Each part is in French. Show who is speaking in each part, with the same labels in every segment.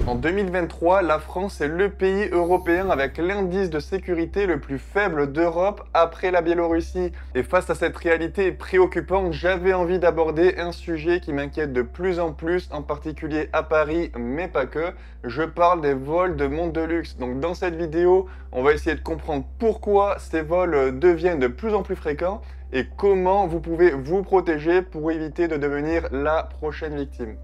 Speaker 1: En 2023, la France est le pays européen avec l'indice de sécurité le plus faible d'Europe après la Biélorussie. Et face à cette réalité préoccupante, j'avais envie d'aborder un sujet qui m'inquiète de plus en plus, en particulier à Paris, mais pas que. Je parle des vols de montres de luxe. Donc dans cette vidéo, on va essayer de comprendre pourquoi ces vols deviennent de plus en plus fréquents et comment vous pouvez vous protéger pour éviter de devenir la prochaine victime.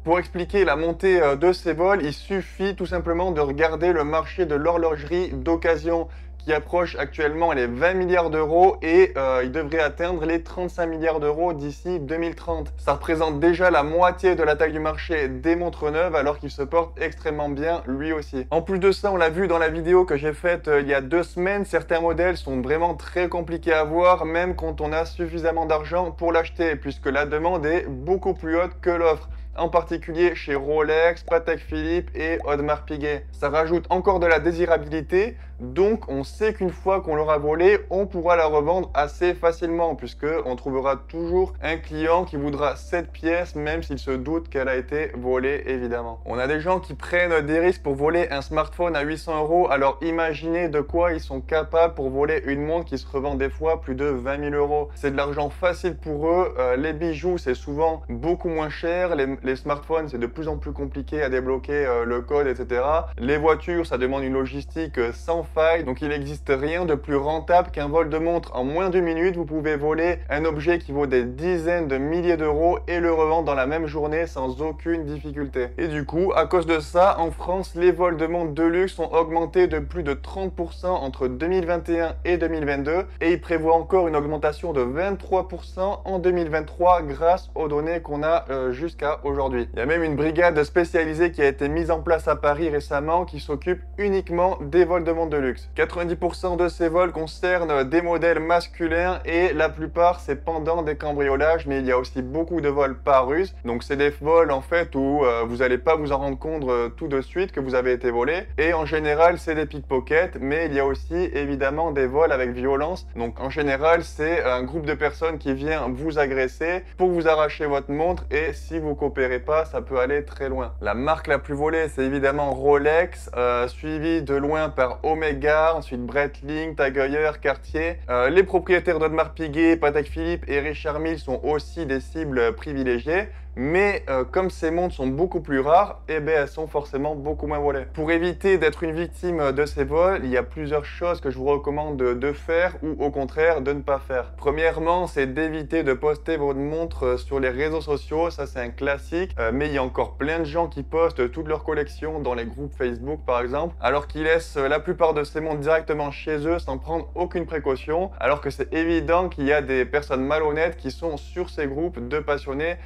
Speaker 1: Pour expliquer la montée de ces vols, il suffit tout simplement de regarder le marché de l'horlogerie d'occasion qui approche actuellement les 20 milliards d'euros et il devrait atteindre les 35 milliards d'euros d'ici 2030. Ça représente déjà la moitié de la taille du marché des montres neuves alors qu'il se porte extrêmement bien lui aussi. En plus de ça, on l'a vu dans la vidéo que j'ai faite il y a 2 semaines, certains modèles sont vraiment très compliqués à avoir même quand on a suffisamment d'argent pour l'acheter puisque la demande est beaucoup plus haute que l'offre. En particulier chez Rolex, Patek Philippe et Audemars Piguet. Ça rajoute encore de la désirabilité, donc on sait qu'une fois qu'on l'aura volée, on pourra la revendre assez facilement, puisque on trouvera toujours un client qui voudra cette pièce, même s'il se doute qu'elle a été volée, évidemment. On a des gens qui prennent des risques pour voler un smartphone à 800 €, alors imaginez de quoi ils sont capables pour voler une montre qui se revend des fois plus de 20 000 €. C'est de l'argent facile pour eux, les bijoux c'est souvent beaucoup moins cher, les smartphones, c'est de plus en plus compliqué à débloquer le code, etc. Les voitures, ça demande une logistique sans faille. Donc, il n'existe rien de plus rentable qu'un vol de montre. En moins d'une minute, vous pouvez voler un objet qui vaut des dizaines de milliers d'euros et le revendre dans la même journée sans aucune difficulté. Et du coup, à cause de ça, en France, les vols de montres de luxe ont augmenté de plus de 30% entre 2021 et 2022. Et ils prévoient encore une augmentation de 23% en 2023 grâce aux données qu'on a jusqu'à aujourd'hui. Il y a même une brigade spécialisée qui a été mise en place à Paris récemment qui s'occupe uniquement des vols de montres de luxe. 90% de ces vols concernent des modèles masculins et la plupart c'est pendant des cambriolages, mais il y a aussi beaucoup de vols par ruse. Donc c'est des vols en fait où vous n'allez pas vous en rendre compte tout de suite que vous avez été volé. Et en général c'est des pickpockets, mais il y a aussi évidemment des vols avec violence. Donc en général c'est un groupe de personnes qui vient vous agresser pour vous arracher votre montre et si vous coopérez pas, ça peut aller très loin. La marque la plus volée, c'est évidemment Rolex, suivi de loin par Omega, ensuite Breitling, Tag Heuer, Cartier. Les propriétaires d'Audemars Piguet, Patek Philippe et Richard Mille sont aussi des cibles privilégiées. Mais comme ces montres sont beaucoup plus rares, eh bien, elles sont forcément beaucoup moins volées. Pour éviter d'être une victime de ces vols, il y a plusieurs choses que je vous recommande de faire ou au contraire de ne pas faire. Premièrement, c'est d'éviter de poster votre montre sur les réseaux sociaux, ça c'est un classique, mais il y a encore plein de gens qui postent toute leur collection dans les groupes Facebook par exemple, alors qu'ils laissent la plupart de ces montres directement chez eux sans prendre aucune précaution, alors que c'est évident qu'il y a des personnes malhonnêtes qui sont sur ces groupes de passionnés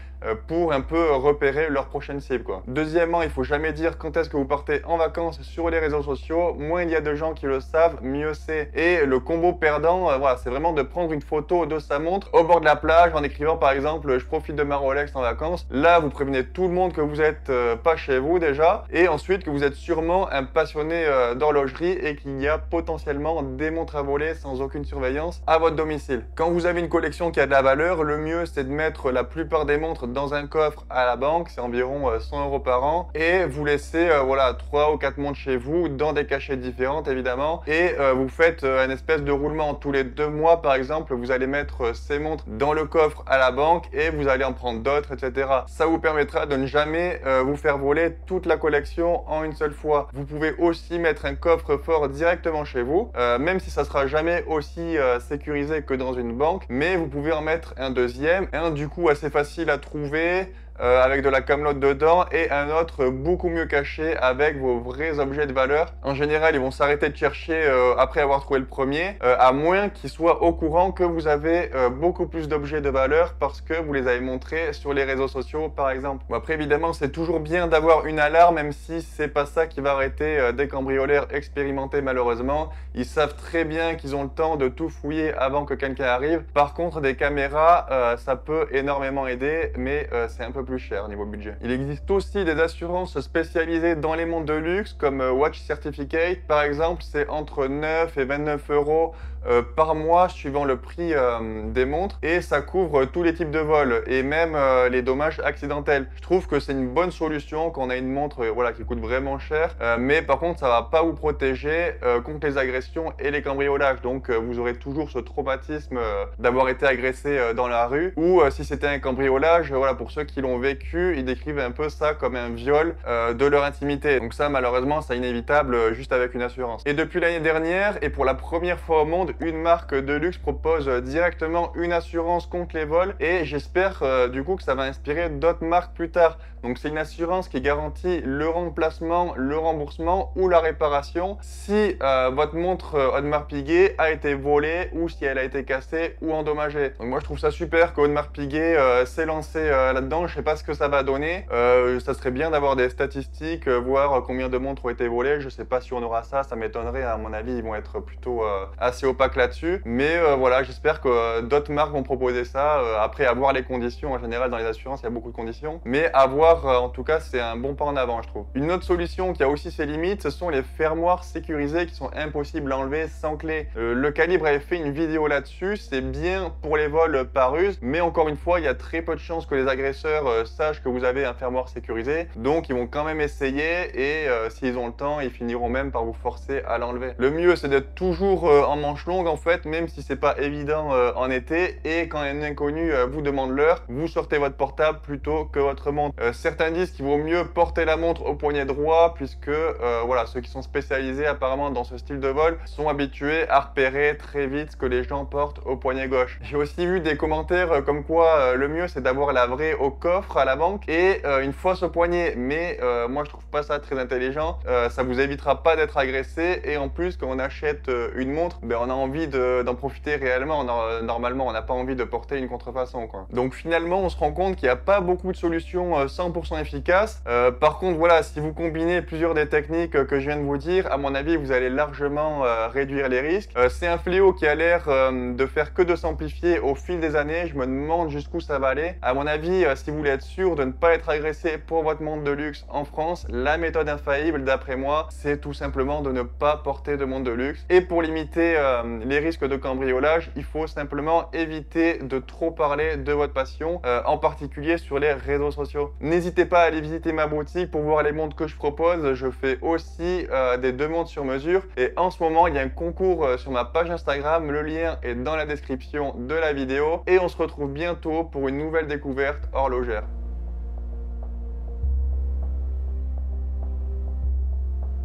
Speaker 1: pour un peu repérer leur prochaine cible, quoi. Deuxièmement, il faut jamais dire quand est-ce que vous partez en vacances sur les réseaux sociaux. Moins il y a de gens qui le savent, mieux c'est. Et le combo perdant, voilà, c'est vraiment de prendre une photo de sa montre au bord de la plage en écrivant par exemple je profite de ma Rolex en vacances. Là, vous prévenez tout le monde que vous êtes pas chez vous déjà et ensuite que vous êtes sûrement un passionné d'horlogerie et qu'il y a potentiellement des montres à voler sans aucune surveillance à votre domicile. Quand vous avez une collection qui a de la valeur, le mieux c'est de mettre la plupart des montres dans un coffre à la banque, c'est environ 100 € par an, et vous laissez voilà 3 ou 4 montres chez vous dans des cachettes différentes évidemment, et vous faites un espèce de roulement tous les 2 mois par exemple, vous allez mettre ces montres dans le coffre à la banque et vous allez en prendre d'autres, etc. Ça vous permettra de ne jamais vous faire voler toute la collection en une seule fois. Vous pouvez aussi mettre un coffre-fort directement chez vous, même si ça sera jamais aussi sécurisé que dans une banque, mais vous pouvez en mettre un deuxième, un du coup assez facile à trouver, avec de la camelote dedans et un autre beaucoup mieux caché avec vos vrais objets de valeur. En général, ils vont s'arrêter de chercher après avoir trouvé le premier, à moins qu'ils soient au courant que vous avez beaucoup plus d'objets de valeur parce que vous les avez montrés sur les réseaux sociaux par exemple. Bon, après évidemment, c'est toujours bien d'avoir une alarme, même si c'est pas ça qui va arrêter des cambrioleurs expérimentés malheureusement. Ils savent très bien qu'ils ont le temps de tout fouiller avant que quelqu'un arrive. Par contre, des caméras, ça peut énormément aider, mais c'est un peu plus plus cher niveau budget. Il existe aussi des assurances spécialisées dans les montres de luxe comme Watch Certificate. Par exemple, c'est entre 9 et 29 euros par mois suivant le prix des montres et ça couvre tous les types de vols et même les dommages accidentels. Je trouve que c'est une bonne solution quand on a une montre voilà, qui coûte vraiment cher, mais par contre ça va pas vous protéger contre les agressions et les cambriolages. Donc vous aurez toujours ce traumatisme d'avoir été agressé dans la rue ou si c'était un cambriolage, voilà, pour ceux qui l'ont vécu, ils décrivent un peu ça comme un viol de leur intimité. Donc ça malheureusement c'est inévitable juste avec une assurance. Et depuis l'année dernière et pour la première fois au monde, une marque de luxe propose directement une assurance contre les vols et j'espère du coup que ça va inspirer d'autres marques plus tard. Donc c'est une assurance qui garantit le remplacement, le remboursement ou la réparation si votre montre Audemars Piguet a été volée ou si elle a été cassée ou endommagée. Donc moi je trouve ça super que Audemars Piguet s'est lancé là-dedans. Je sais pas ce que ça va donner. Ça serait bien d'avoir des statistiques, voir combien de montres ont été volées. Je sais pas si on aura ça, ça m'étonnerait. À mon avis, ils vont être plutôt assez opaques là-dessus. Mais voilà, j'espère que d'autres marques vont proposer ça. Après, avoir les conditions, en général dans les assurances, il y a beaucoup de conditions. Mais avoir, en tout cas, c'est un bon pas en avant, je trouve. Une autre solution qui a aussi ses limites, ce sont les fermoirs sécurisés qui sont impossibles à enlever sans clé. Le Calibre avait fait une vidéo là-dessus. C'est bien pour les vols par ruse, mais encore une fois, il y a très peu de chances que les agresseurs sachent que vous avez un fermoir sécurisé. Donc, ils vont quand même essayer et s'ils ont le temps, ils finiront même par vous forcer à l'enlever. Le mieux, c'est d'être toujours en manche longue en fait, même si c'est pas évident en été. Et quand un inconnu vous demande l'heure, vous sortez votre portable plutôt que votre montre. Certains disent qu'il vaut mieux porter la montre au poignet droit puisque voilà, ceux qui sont spécialisés apparemment dans ce style de vol sont habitués à repérer très vite ce que les gens portent au poignet gauche. J'ai aussi vu des commentaires comme quoi le mieux c'est d'avoir la vraie au coffre à la banque et une fausse au poignet, mais moi je trouve pas ça très intelligent. Ça vous évitera pas d'être agressé et en plus quand on achète une montre, ben, on a envie d'en profiter réellement. Normalement on n'a pas envie de porter une contrefaçon quoi. Donc finalement on se rend compte qu'il n'y a pas beaucoup de solutions 100% efficaces. Par contre voilà, si vous combinez plusieurs des techniques que je viens de vous dire, à mon avis vous allez largement réduire les risques. C'est un fléau qui a l'air de faire que de s'amplifier au fil des années. Je me demande jusqu'où ça va aller. À mon avis, si vous voulez être sûr de ne pas être agressé pour votre montre de luxe en France, la méthode infaillible d'après moi, c'est tout simplement de ne pas porter de montre de luxe. Et pour limiter les risques de cambriolage, il faut simplement éviter de trop parler de votre passion, en particulier sur les réseaux sociaux. N'hésitez pas à aller visiter ma boutique pour voir les montres que je propose. Je fais aussi des demandes sur mesure et en ce moment il y a un concours sur ma page Instagram, le lien est dans la description de la vidéo et on se retrouve bientôt pour une nouvelle découverte horlogère.